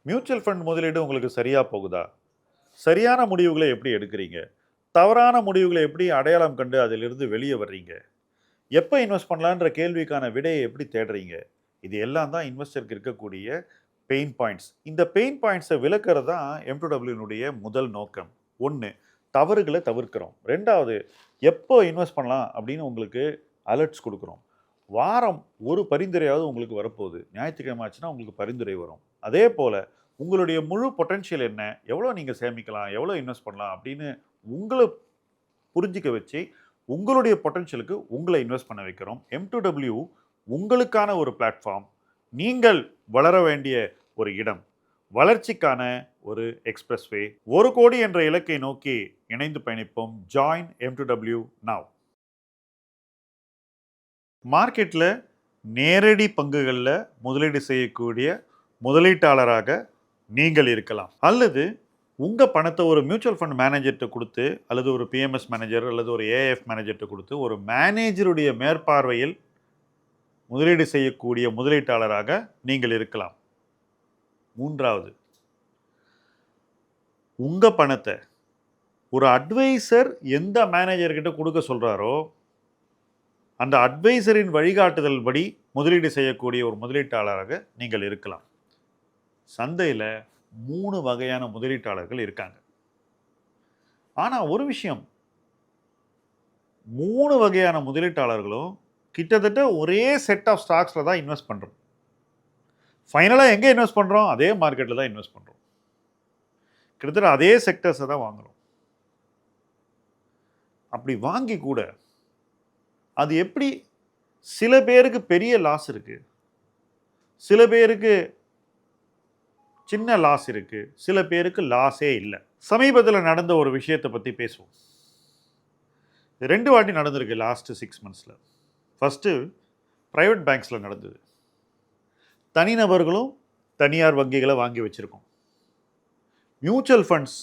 Mutual fund முதலீடு உங்களுக்கு சரியா போகுதா? சரியான முடிவுகளை எப்படி எடுக்கிறீங்க? தவறான முடிவுகளை எப்படி அடையாளம் கண்டு அதிலிருந்து வெளிய வர்றீங்க? எப்ப இன்வெஸ்ட் பண்ணலான்ற கேள்விக்கான விடைய எப்படி தேடுறீங்க? இது எல்லாம் தான் இன்வெஸ்டருக்கு இருக்கக்கூடிய பெயின் பாயிண்ட்ஸ். இந்த பெயின் பாயிண்ட்ஸ விலக்குறது தான் M2W முதல் நோக்கம். 1 தவறுகள தவிர்க்கிறோம். 2வது எப்போ இன்வெஸ்ட் பண்ணலாம் அப்படின்னு உங்களுக்கு அலர்ட்ஸ் குடுக்குறோம். வாரம் ஒரு பரிந்துரையாவது உங்களுக்கு வரப்போகுது. ஞாயிற்றுக்கிழமை ஆச்சுன்னா உங்களுக்கு பரிந்துரை வரும். அதே போல உங்களுடைய முழு பொட்டன்ஷியல் என்ன? எவ்வளோ நீங்க சேமிக்கலாம்? எவ்வளோ இன்வெஸ்ட் பண்ணலாம்? அப்படின்னு உங்கள புரிஞ்சுக்க வச்சு, உங்களுடைய பொட்டன்ஷியலுக்கு உங்கள இன்வெஸ்ட் பண்ண வைக்கிறோம். M2W உங்களுக்கான ஒரு பிளாட்ஃபார்ம். நீங்கள் வளர வேண்டிய ஒரு இடம். வளர்ச்சிக்கான ஒரு எக்ஸ்பிரஸ்வே. 1,00,00,000 என்ற இலக்கை நோக்கி இணைந்து பயணிப்போம். Join M2W now. மார்க்கெட்ல நேரடி பங்குகள்ல முதலீடு செய்யக்கூடிய முதலீட்டாளராக நீங்கள் இருக்கலாம். அல்லது உங்க பணத்த ஒரு மியூச்சுவல் ஃபண்ட் மேனேஜர்ட்ட குடுத்து, அல்லது ஒரு பிஎம்எஸ் மேனேஜர் அல்லது ஒரு ஏஎஃப் மேனேஜர்ட்ட குடுத்து, ஒரு மேனேஜருடைய மேற்பார்வையில் முதலீடு செய்யக்கூடிய முதலீட்டாளராக நீங்கள் இருக்கலாம். 3வது உங்க பணத்த ஒரு அட்வைசர் எந்த மேனேஜர் கிட்ட குடுக்க சொல்றாரோ, அந்த அட்வைசரின் வழிகாட்டுதல் படி முதலீடு செய்யக்கூடிய ஒரு முதலீட்டாளராக நீங்கள் இருக்கலாம். சந்தையில 3 வகையான முதலீட்டாளர்கள் இருக்காங்க. ஆனா ஒரு விஷயம், 3 வகையான முதலீட்டாளர்களும் கிட்டத்தட்ட ஒரே செட் ஆஃப் ஸ்டாக்ஸ்ல தான் இன்வெஸ்ட் பண்றோம். ஃபைனலா எங்க இன்வெஸ்ட் பண்றோம்? அதே மார்க்கெட்ல தான் இன்வெஸ்ட் பண்றோம். கிட்டத்தட்ட அதே செக்டர்ஸை தான் வாங்குறோம். அப்படி வாங்கி கூட அது எப்படி சில பேருக்கு பெரிய லாஸ் இருக்கு, சில பேருக்கு சின்ன லாஸ் இருக்கு, சில பேருக்கு லாஸே இல்லை. சமீபத்தில் நடந்த ஒரு விஷயத்தை பற்றி பேசுவோம். 2 வாட்டி நடந்திருக்கு லாஸ்ட் 6 மந்த்ஸில். ஃபர்ஸ்ட்டு ப்ரைவேட் பேங்க்ஸில் நடந்தது. தனிநபர்களும் தனியார் வங்கிகளை வாங்கி வச்சுருக்கோம். மியூச்சுவல் ஃபண்ட்ஸ்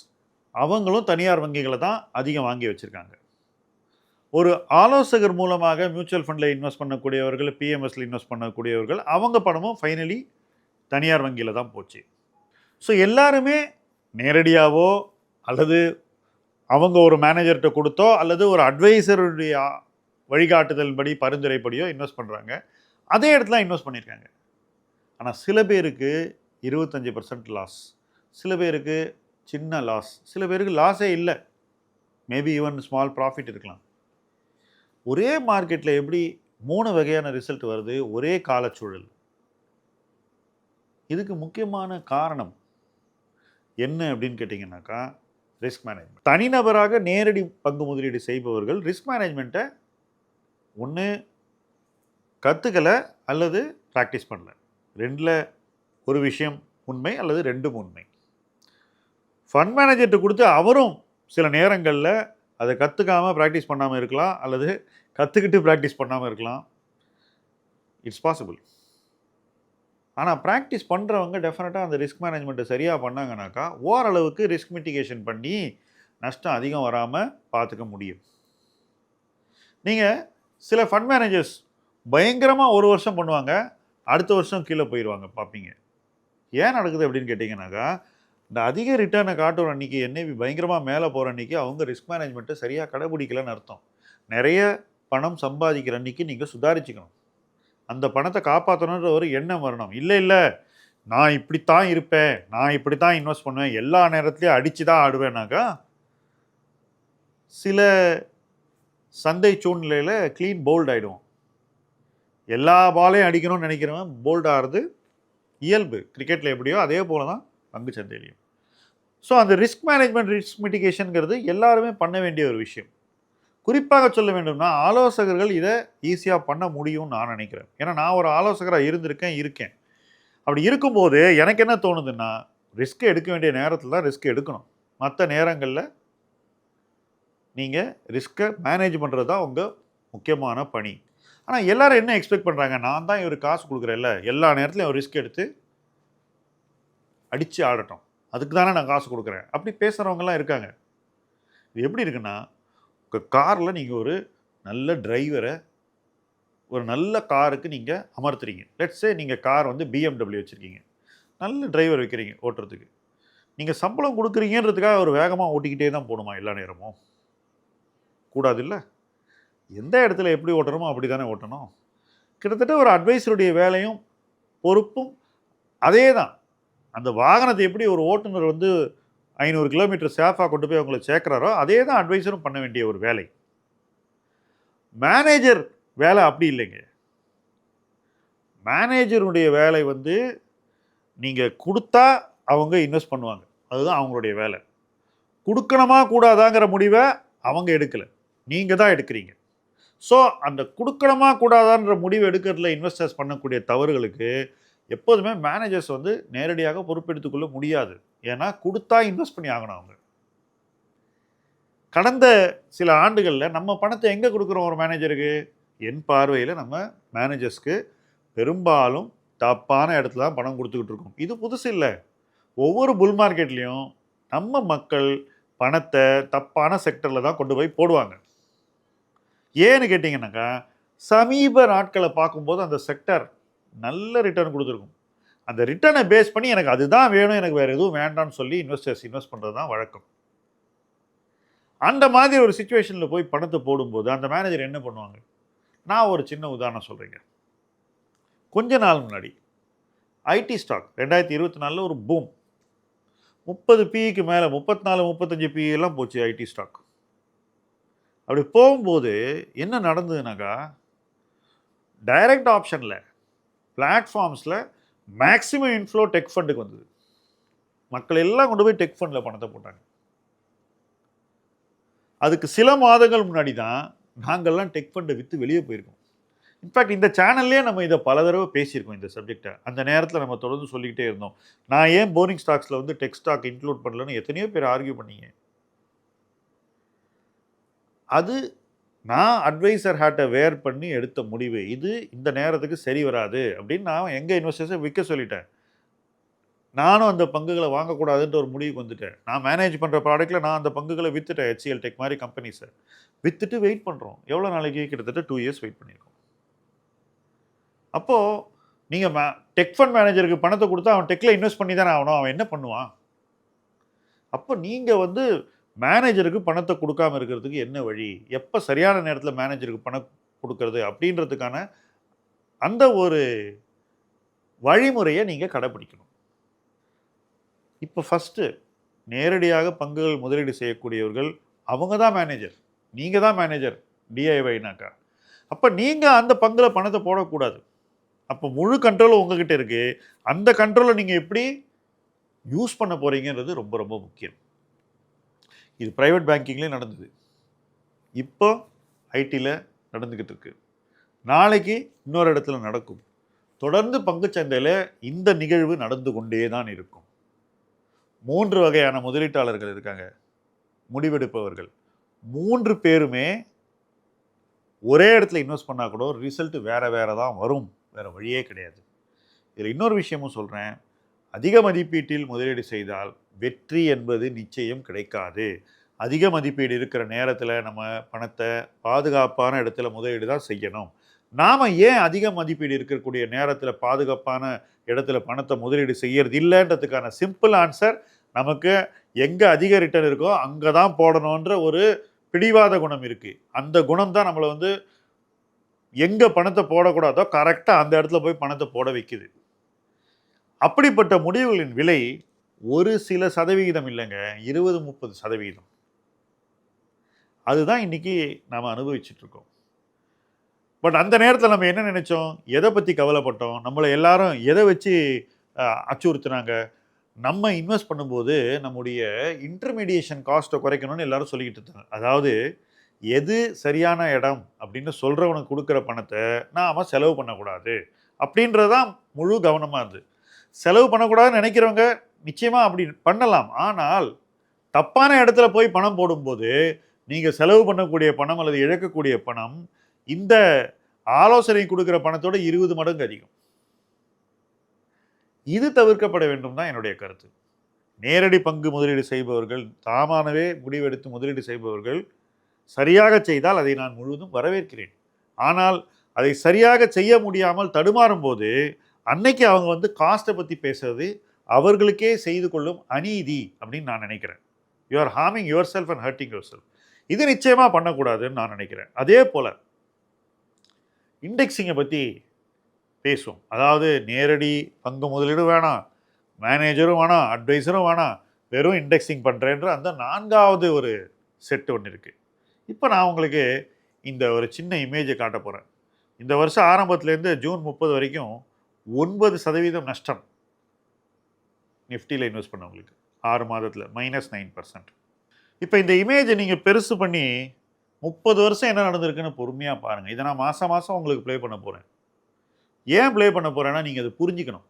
அவங்களும் தனியார் வங்கிகளை தான் அதிகம் வாங்கி வச்சுருக்காங்க. ஒரு ஆலோசகர் மூலமாக மியூச்சுவல் ஃபண்டில் இன்வெஸ்ட் பண்ணக்கூடியவர்கள், பிஎம்எஸ்ல இன்வெஸ்ட் பண்ணக்கூடியவர்கள், அவங்க பணமும் ஃபைனலி தனியார் வங்கியில் தான் போச்சு. ஸோ எல்லாருமே நேரடியாவோ அல்லது அவங்க ஒரு மேனேஜர்கிட்ட கொடுத்தோ அல்லது ஒரு அட்வைசருடைய வழிகாட்டுதல் படி பரிந்துரைப்படியோ இன்வெஸ்ட் பண்ணுறாங்க. அதே இடத்துல இன்வெஸ்ட் பண்ணியிருக்காங்க. ஆனால் சில பேருக்கு 25% லாஸ், சில பேருக்கு சின்ன லாஸ், சில பேருக்கு லாஸே இல்லை, மேபி ஈவன் ஸ்மால் ப்ராஃபிட் இருக்கலாம். ஒரே மார்க்கெட்டில் எப்படி 3 வகையான ரிசல்ட் வருது ஒரே காலச்சூழல்? இதுக்கு முக்கியமான காரணம் என்ன அப்படின்னு கேட்டிங்கன்னாக்கா, ரிஸ்க் மேனேஜ்மெண்ட். தனிநபராக நேரடி பங்கு முதலீடு செய்பவர்கள் ரிஸ்க் மேனேஜ்மெண்ட்டை ஒன்று கற்றுக்கலை அல்லது ப்ராக்டிஸ் பண்ணல. 2ல் ஒரு விஷயம் உண்மை அல்லது 2ம் உண்மை. ஃபண்ட் மேனேஜர்கிட்ட கொடுத்து அவரும் சில நேரங்களில் அதை கற்றுக்காமல் ப்ராக்டிஸ் பண்ணாமல் இருக்கலாம், அல்லது கற்றுக்கிட்டு ப்ராக்டிஸ் பண்ணாமல் இருக்கலாம். It's possible. ஆனால் ப்ராக்டிஸ் பண்ணுறவங்க டெஃபினட்டாக அந்த ரிஸ்க் மேனேஜ்மெண்ட்டை சரியாக பண்ணாங்கனாக்கா ஓரளவுக்கு ரிஸ்க் மிட்டிகேஷன் பண்ணி நஷ்டம் அதிகம் வராமல் பார்த்துக்க முடியும். நீங்கள் சில ஃபண்ட் மேனேஜர்ஸ் பயங்கரமாக ஒரு வருஷம் பண்ணுவாங்க, அடுத்த வருஷம் கீழே போயிடுவாங்க, பார்ப்பீங்க. ஏன் நடக்குது அப்படின்னு கேட்டிங்கனாக்கா, இந்த அதிக ரிட்டர்னை காட்டுற அன்றைக்கி, என்ஐவி பயங்கரமாக மேலே போகிற அன்றைக்கி அவங்க ரிஸ்க் மேனேஜ்மெண்ட்டை சரியாக கடைபிடிக்கலன்னு அர்த்தம். நிறைய பணம் சம்பாதிக்கிற அன்றைக்கி நீங்கள் சுதாரிச்சுக்கணும். அந்த பணத்தை காப்பாற்றணுன்ற ஒரு எண்ணம் வரணும். இல்லை நான் இப்படித்தான் இருப்பேன், நான் இப்படி தான் இன்வெஸ்ட் பண்ணுவேன், எல்லா நேரத்துலையும் அடித்து தான் ஆடுவேனாக்கா சில சந்தை சூழ்நிலையில் க்ளீன் போல்ட் ஆகிடுவோம். எல்லா பாலையும் அடிக்கணும்னு நினைக்கிறவன் போல்ட் ஆகிறது இயல்பு. கிரிக்கெட்டில் எப்படியோ அதே போல தான் பங்கு சந்தையிலையும். ஸோ அந்த ரிஸ்க் மேனேஜ்மெண்ட், ரிஸ்க் மிட்டிகேஷனுங்கிறது எல்லாருமே பண்ண வேண்டிய ஒரு விஷயம். குறிப்பாக சொல்ல வேண்டும்னா ஆலோசகர்கள் இதை ஈஸியாக பண்ண முடியும்னு நான் நினைக்கிறேன். ஏன்னா நான் ஒரு ஆலோசகராக இருக்கேன். அப்படி இருக்கும்போது எனக்கு என்ன தோணுதுன்னா, ரிஸ்க் எடுக்க வேண்டிய நேரத்தில் தான் ரிஸ்க் எடுக்கணும். மற்ற நேரங்களில் நீங்கள் ரிஸ்க்கை மேனேஜ் பண்ணுறது தான் உங்கள் முக்கியமான பணி. ஆனால் எல்லாரும் என்ன எக்ஸ்பெக்ட் பண்ணுறாங்க, நான் தான் இவர் காசு கொடுக்குறேன்ல, எல்லா நேரத்துலையும் ஒரு ரிஸ்க் எடுத்து அடித்து ஆடட்டும், அதுக்கு தானே நான் காசு கொடுக்குறேன், அப்படி பேசுகிறவங்கலாம் இருக்காங்க. இது எப்படி இருக்குன்னா, உங்கள் காரில் நீங்கள் ஒரு நல்ல டிரைவரை ஒரு நல்ல காருக்கு நீங்கள் அமர்த்துறீங்க. லெட்ஸ் சே நீங்கள் கார் வந்து BMW வச்சுருக்கீங்க. நல்ல டிரைவர் வைக்கிறீங்க ஓட்டுறதுக்கு. நீங்கள் சம்பளம் கொடுக்குறீங்கன்றதுக்காக ஒரு வேகமாக ஓட்டிக்கிட்டே தான் போகணுமா எல்லா நேரமும்? கூடாது இல்லை. எந்த இடத்துல எப்படி ஓட்டணுமோ அப்படி தானே ஓட்டணும். கிட்டத்தட்ட ஒரு அட்வைசருடைய வேலையும் பொறுப்பும் அதே தான். அந்த வாகனத்தை எப்படி ஒரு ஓட்டுநர் வந்து 500 கிலோமீட்டர் சேஃபாக கொண்டு போய் அவங்களை சேர்க்குறாரோ அதே தான் அட்வைசரும் பண்ண வேண்டிய ஒரு வேலை. மேனேஜர் வேலை அப்படி இல்லைங்க. மேனேஜருடைய வேலை வந்து நீங்கள் கொடுத்தா அவங்க இன்வெஸ்ட் பண்ணுவாங்க. அதுதான் அவங்களுடைய வேலை. கொடுக்கணுமா கூடாதாங்கிற முடிவை அவங்க எடுக்கலை, நீங்கள் தான் எடுக்கிறீங்க. ஸோ அந்த கொடுக்கணுமா கூடாதான்ற முடிவு எடுக்கிறதுல இன்வெஸ்டர்ஸ் பண்ணக்கூடிய தவறுகளுக்கு எப்போதுமே மேனேஜர்ஸ் வந்து நேரடியாக பொறுப்பெடுத்துக்கொள்ள முடியாது. ஏன்னா கொடுத்தா இன்வெஸ்ட் பண்ணி ஆகணும் அவங்க. கடந்த சில ஆண்டுகளில் நம்ம பணத்தை எங்கே கொடுக்குறோம் ஒரு மேனேஜருக்கு? என் பார்வையில் நம்ம மேனேஜர்ஸ்க்கு பெரும்பாலும் தப்பான இடத்துல தான் பணம் கொடுத்துக்கிட்டு இருக்கோம். இது புதுசு இல்லை. ஒவ்வொரு புல் மார்க்கெட்லேயும் நம்ம மக்கள் பணத்தை தப்பான செக்டரில் தான் கொண்டு போய் போடுவாங்க. ஏன்னு கேட்டிங்கன்னாக்கா, சமீப நாட்களை பார்க்கும்போது அந்த செக்டர் நல்ல ரிட்டர்ன் கொடுத்துருக்கும். அந்த ரிட்டர்னை பேஸ் பண்ணி எனக்கு அதுதான் வேணும், எனக்கு வேறு எதுவும் வேண்டாம்னு சொல்லி இன்வெஸ்டர்ஸ் இன்வெஸ்ட் பண்ணுறது தான் வழக்கம். அந்த மாதிரி ஒரு சுச்சுவேஷனில் போய் பணத்தை போடும்போது அந்த மேனேஜர் என்ன பண்ணுவாங்க? நான் ஒரு சின்ன உதாரணம் சொல்கிறேங்க. கொஞ்ச நாள் முன்னாடி ஐடி ஸ்டாக் 2024 ஒரு பூம். 30 பிக்கு மேலே 34 35 பிஎல்லாம் போச்சு ஐடி ஸ்டாக். அப்படி போகும்போது என்ன நடந்ததுனாக்கா, டைரக்ட் ஆப்ஷனில் பிளாட்ஃபார்ம்ஸில் மேக்ஸிமம் இன்ஃப்ளோ டெக் ஃபண்டுக்கு வந்தது. மக்கள் எல்லாம் கொண்டு போய் டெக் ஃபண்டில் பணத்தை போட்டாங்க. அதுக்கு சில மாதங்கள் முன்னாடி தான் நாங்கள்லாம் டெக் ஃபண்டை விற்று வெளியே போயிருக்கோம். இன்ஃபேக்ட் இந்த சேனல்லே நம்ம இதை பல தடவை பேசியிருக்கோம் இந்த சப்ஜெக்டை. அந்த நேரத்தில் நம்ம தொடர்ந்து சொல்லிக்கிட்டே இருந்தோம். நான் ஏன் போரிங் ஸ்டாக்ஸில் வந்து டெக் ஸ்டாக் இன்க்ளூட் பண்ணலன்னு எத்தனையோ பேர் ஆர்கியூ பண்ணீங்க. அது நான் அட்வைசர் ஹேட்டை வேர் பண்ணி எடுத்த முடிவு. இது இந்த நேரத்துக்கு சரி வராது அப்படின்னு நான் எங்கள் இன்வெஸ்டர்ஸை விற்க சொல்லிட்டேன். நானும் அந்த பங்குகளை வாங்கக்கூடாதுன்ற ஒரு முடிவுக்கு வந்துட்டேன். நான் மேனேஜ் பண்ணுற ப்ராடக்ட்டில் நான் அந்த பங்குகளை விற்றுட்டேன். HCL டெக் மாதிரி கம்பெனிஸை விற்றுட்டு வெயிட் பண்ணுறோம். எவ்வளோ நாளைக்கு? கிட்டத்தட்ட 2 இயர்ஸ் வெயிட் பண்ணியிருக்கோம். அப்போது நீங்கள் டெக் ஃபண்ட் மேனேஜருக்கு பணத்தை கொடுத்தா அவன் டெக்கில் இன்வெஸ்ட் பண்ணி தானே ஆகணும். அவன் என்ன பண்ணுவான்? அப்போ நீங்கள் வந்து மேனேஜருக்கு பணத்தை கொடுக்காமல் இருக்கிறதுக்கு என்ன வழி? எப்போ சரியான நேரத்தில் மேனேஜருக்கு பணம் கொடுக்கறது அப்படின்றதுக்கான அந்த ஒரு வழிமுறையை நீங்கள் கடைப்பிடிக்கணும். இப்போ ஃபஸ்ட்டு நேரடியாக பங்குகள் முதலீடு செய்யக்கூடியவர்கள் அவங்க தான் மேனேஜர். நீங்கள் தான் மேனேஜர் டிஐவைனாக்கா. அப்போ நீங்கள் அந்த பங்கில் பணத்தை போடக்கூடாது. அப்போ முழு கண்ட்ரோலும் உங்ககிட்ட இருக்குது. அந்த கண்ட்ரோலை நீங்கள் எப்படி யூஸ் பண்ண போகிறீங்கன்றது ரொம்ப ரொம்ப முக்கியம். இது ப்ரைவேட் பேங்கிங்லேயும் நடந்தது, இப்போ ஐடியில் நடந்துக்கிட்டு இருக்கு, நாளைக்கு இன்னொரு இடத்துல நடக்கும். தொடர்ந்து பங்குச்சந்தையில் இந்த நிகழ்வு நடந்து கொண்டே தான் இருக்கும். 3 வகையான முதலீட்டாளர்கள் இருக்காங்க, முடிவெடுப்பவர்கள். 3 பேருமே ஒரே இடத்துல இன்வெஸ்ட் பண்ணால் கூட ரிசல்ட் வேறு வேறு தான் வரும், வேறு வழியே கிடையாது. இதில் இன்னொரு விஷயமும் சொல்கிறேன். அதிக மதிப்பீட்டில் முதலீடு செய்தால் வெற்றி என்பது நிச்சயம் கிடைக்காது. அதிக மதிப்பீடு இருக்கிற நேரத்தில் நம்ம பணத்தை பாதுகாப்பான இடத்துல முதலீடு தான் செய்யணும். நாம் ஏன் அதிக மதிப்பீடு இருக்கக்கூடிய நேரத்தில் பாதுகாப்பான இடத்துல பணத்தை முதலீடு செய்யறது இல்லைன்றதுக்கான சிம்பிள் ஆன்சர், நமக்கு எங்கே அதிக ரிட்டர்ன் இருக்கோ அங்கே தான் போடணுன்ற ஒரு பிடிவாத குணம் இருக்குது. அந்த குணம் தான் நம்மளை வந்து எங்கே பணத்தை போடக்கூடாதோ கரெக்டாக அந்த இடத்துல போய் பணத்தை போட வைக்குது. அப்படிப்பட்ட முடிவுகளின் விலை ஒரு சில சதவிகிதம் இல்லைங்க, 20-30%. அதுதான் இன்னைக்கு நாம் அனுபவிச்சுட்டு இருக்கோம். பட் அந்த நேரத்தில் நம்ம என்ன நினைச்சோம்? எதை பற்றி கவலைப்பட்டோம்? நம்மளை எல்லாரும் எதை வச்சு அச்சுறுத்துனாங்க? நம்ம இன்வெஸ்ட் பண்ணும்போது நம்முடைய இன்டர்மீடியேஷன் காஸ்ட்டை குறைக்கணும்னு எல்லாரும் சொல்லிக்கிட்டு இருந்தாங்க. அதாவது எது சரியான இடம் அப்படின்னு சொல்கிறவனுக்கு கொடுக்குற பணத்தை நாம் செலவு பண்ணக்கூடாது அப்படின்றதான் முழு கவனமாக இருந்தது. செலவு பண்ணக்கூடாதுன்னு நினைக்கிறவங்க நிச்சயமாக அப்படி பண்ணலாம். ஆனால் தப்பான இடத்துல போய் பணம் போடும்போது நீங்கள் செலவு பண்ணக்கூடிய பணம் அல்லது இழக்கக்கூடிய பணம் இந்த ஆலோசனை கொடுக்குற பணத்தோட 20 மடங்கு அதிகம். இது தவிர்க்கப்பட வேண்டும் தான் என்னுடைய கருத்து. நேரடி பங்கு முதலீடு செய்பவர்கள், தாமானவே முடிவெடுத்து முதலீடு செய்பவர்கள் சரியாக செய்தால் அதை நான் முழுவதும் வரவேற்கிறேன். ஆனால் அதை சரியாக செய்ய முடியாமல் தடுமாறும் போது அன்னைக்கு அவங்க வந்து காஸ்ட்டை பற்றி பேசுறது அவர்களுக்கே செய்து கொள்ளும் அநீதி அப்படின்னு நான் நினைக்கிறேன். You are harming your self and hurting your self. இது நிச்சயமாக பண்ணக்கூடாதுன்னு நான் நினைக்கிறேன். அதே போல் இண்டெக்ஸிங்கை பற்றி பேசுவோம். அதாவது நேரடி பங்கு முதலீடு வேணாம், மேனேஜரும் வேணாம், அட்வைஸரும் வேணாம், வெறும் இண்டெக்ஸிங் பண்ணுறேன்ற அந்த 4வது ஒரு செட்டு ஒன்று இருக்குது. இப்போ நான் உங்களுக்கு இந்த ஒரு சின்ன இமேஜை காட்ட போகிறேன். இந்த வருஷம் ஆரம்பத்துலேருந்து ஜூன் 30 வரைக்கும் 9% நஷ்டம் நிஃப்டியில் இன்வெஸ்ட் பண்ணவங்களுக்கு 6 மாதத்தில் -9%. இப்போ இந்த இமேஜை நீங்கள் பெருசு பண்ணி 30 வருஷம் என்ன நடந்திருக்குன்னு பொறுமையாக பாருங்கள். இதை நான் மாதம் மாதம் உங்களுக்கு ப்ளே பண்ண போகிறேன். ஏன் ப்ளே பண்ண போகிறேன்னா நீங்கள் அதை புரிஞ்சுக்கணும்.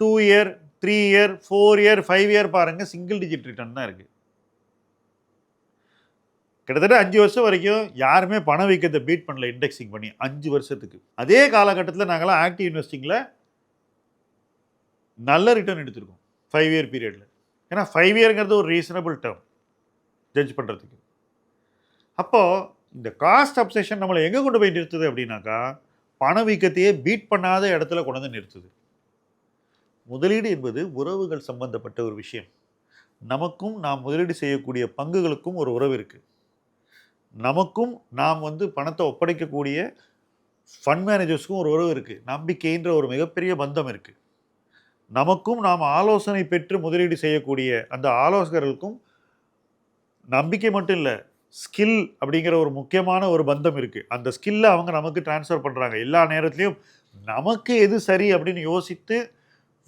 2 இயர், 3 இயர், 4 இயர், 5 இயர் பாருங்கள், சிங்கிள் டிஜிட் ரிட்டர்ன் தான் இருக்குது. கிட்டத்தட்ட 5 வருஷம் வரைக்கும் யாருமே பண வைக்கிறத பீட் பண்ணல இண்டெக்ஸிங் பண்ணி 5 வருஷத்துக்கு. அதே காலகட்டத்தில் நாங்களாம் ஆக்டிவ் இன்வெஸ்டிங்கில் நல்ல ரிட்டர்ன் எடுத்திருக்கோம் 5 இயர் பீரியடில். ஏன்னா 5 இயருங்கிறது ஒரு ரீசனபிள் டேர்ம் ஜட்ஜ் பண்ணுறதுக்கு. அப்போது இந்த காஸ்ட் அப்செஷன் நம்மளை எங்கே கொண்டு போய் நிறுத்துது அப்படின்னாக்கா, பணவீக்கத்தையே பீட் பண்ணாத இடத்துல கொண்டு வந்து நிறுத்துது. முதலீடு என்பது உறவுகள் சம்பந்தப்பட்ட ஒரு விஷயம். நமக்கும் நாம் முதலீடு செய்யக்கூடிய பங்குகளுக்கும் ஒரு உறவு இருக்குது. நமக்கும் நாம் பணத்தை ஒப்படைக்கக்கூடிய ஃபண்ட் மேனேஜர்ஸ்க்கும் ஒரு உறவு இருக்குது. நம்பிக்கைன்ற ஒரு மிகப்பெரிய பந்தம் இருக்குது. நமக்கும் நாம் ஆலோசனை பெற்று முதலீடு செய்யக்கூடிய அந்த ஆலோசகர்களுக்கும் நம்பிக்கை மட்டும் இல்லை, ஸ்கில் அப்படிங்கிற ஒரு முக்கியமான ஒரு பந்தம் இருக்குது. அந்த ஸ்கில்லை அவங்க நமக்கு டிரான்ஸ்ஃபர் பண்ணுறாங்க. எல்லா நேரத்துலையும் நமக்கு எது சரி அப்படின்னு யோசித்து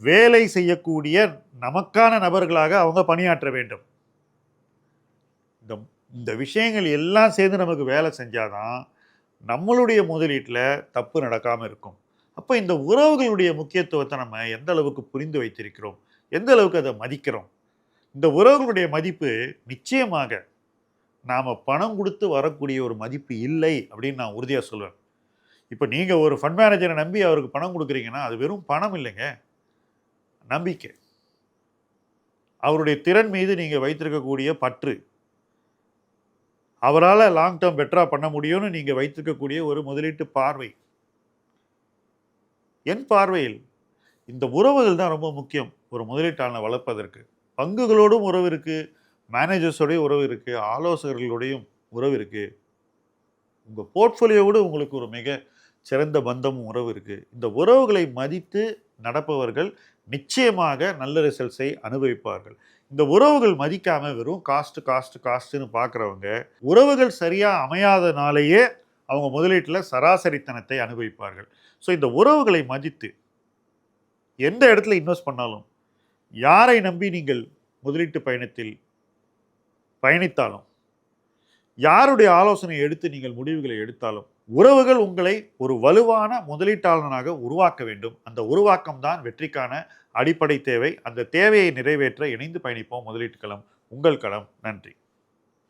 வேலை செய்யக்கூடிய நமக்கான நபர்களாக அவங்க பணியாற்ற வேண்டும். இந்த விஷயங்கள் எல்லாம் சேர்ந்து நமக்கு வேலை செஞ்சாதான் நம்மளுடைய முதலீட்டில் தப்பு நடக்காமல் இருக்கும். அப்போ இந்த உறவுகளுடைய முக்கியத்துவத்தை நம்ம எந்த அளவுக்கு புரிந்து வைத்திருக்கிறோம், எந்த அளவுக்கு அதை மதிக்கிறோம். இந்த உறவுகளுடைய மதிப்பு நிச்சயமாக நாம் பணம் கொடுத்து வரக்கூடிய ஒரு மதிப்பு இல்லை அப்படின்னு நான் உறுதியாக சொல்லுவேன். இப்போ நீங்கள் ஒரு ஃபண்ட் மேனேஜரை நம்பி அவருக்கு பணம் கொடுக்குறீங்கன்னா அது வெறும் பணம் இல்லைங்க, நம்பிக்கை. அவருடைய திறன் மீது நீங்கள் வைத்திருக்கக்கூடிய பற்று, அவரால் லாங் டேர்ம் பெட்டராக பண்ண முடியும்னு நீங்கள் வைத்திருக்கக்கூடிய ஒரு முதலீட்டு பார்வை. என் பார்வையில் இந்த உறவுகள் தான் ரொம்ப முக்கியம் ஒரு முதலீட்டாளனை வளர்ப்பதற்கு. பங்குகளோடும் உறவு இருக்குது, மேனேஜர்ஸோடையும் உறவு இருக்குது, ஆலோசகர்களுடையும் உறவு இருக்குது, உங்கள் போர்ட்ஃபோலியோவோடு உங்களுக்கு ஒரு மிக சிறந்த பந்தமும் உறவு இருக்குது. இந்த உறவுகளை மதித்து நடப்பவர்கள் நிச்சயமாக நல்ல ரிசல்ட்ஸை அனுபவிப்பார்கள். இந்த உறவுகள் மதிக்காமல் வெறும் காஸ்ட்டுன்னு பார்க்குறவங்க உறவுகள் சரியாக அமையாதனாலேயே அவங்க முதலீட்டில் சராசரித்தனத்தை அனுபவிப்பார்கள். ஸோ இந்த உறவுகளை மதித்து எந்த இடத்துல இன்வெஸ்ட் பண்ணாலும், யாரை நம்பி நீங்கள் முதலீட்டு பயணத்தில் பயணித்தாலும், யாருடைய ஆலோசனை எடுத்து நீங்கள் முடிவுகளை எடுத்தாலும், உறவுகள் உங்களை ஒரு வலுவான முதலீட்டாளனாக உருவாக்க வேண்டும். அந்த உருவாக்கம் தான் வெற்றிக்கான அடிப்படை தேவை. அந்த தேவையை நிறைவேற்ற இணைந்து பயணிப்போம். முதலீட்டு களம் உங்கள் களம். நன்றி.